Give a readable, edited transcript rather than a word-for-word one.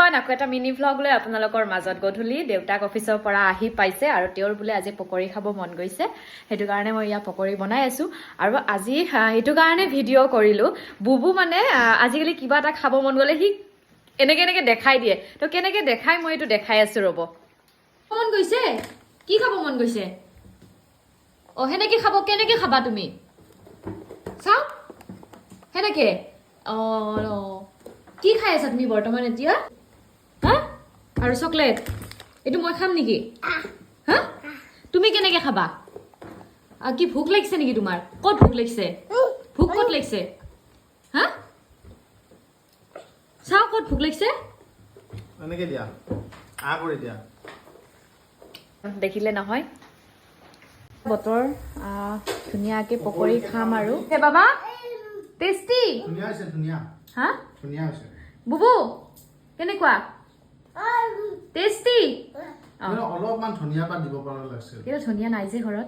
everyone আকৌ এটা mini vlog লৈ আপোনালোকৰ মাজত গধূলি দেউতাক অফিচৰ পৰা আহি পাইছে আৰু তেওঁৰ বোলে আজি পকৰি খাব মন গৈছে সেইটো কাৰণে মই ইয়া পকৰি বনাই আছো আৰু আজি এইটো কাৰণে ভিডিঅ' কৰিলো বুবু মানে আজিকালি কিবা এটা খাব মন গলে সি এনেকে দেখাই দিয়ে তো কেনেকে দেখাই মই এইটো দেখাই আছো ৰব মন গৈছে কি খাব মন গৈছে ও হেনেকে খাব কেনেকে খাবা তুমি চাও হেনেকে ও কি খাই আছা তুমি বৰ্তমান এতিয়া হা আৰু চকলেট এটো মই খাম নেকি হা তুমি কেনেকে খাবা কি ভুক লাগিছে নেকি তোমাৰ কত ভুক লাগিছে ভুক কত লাগিছে হা চাও কত ভুক লাগিছে এনেকে দিয়া আ কৰি দিয়া দেখিলে নহয় বতৰ ধুনিয়াকে পকৰি খাম আৰু হে বাবা টেষ্টি ধুনিয়া আছে ধুনিয়া হা ধুনিয়া আছে বুবু কেনেকুৱা টেষ্টি অলপমান ধুনিয়া পাত দিব পৰা লাগিছিল কিন্তু ধুনিয়া নাই যে ঘৰত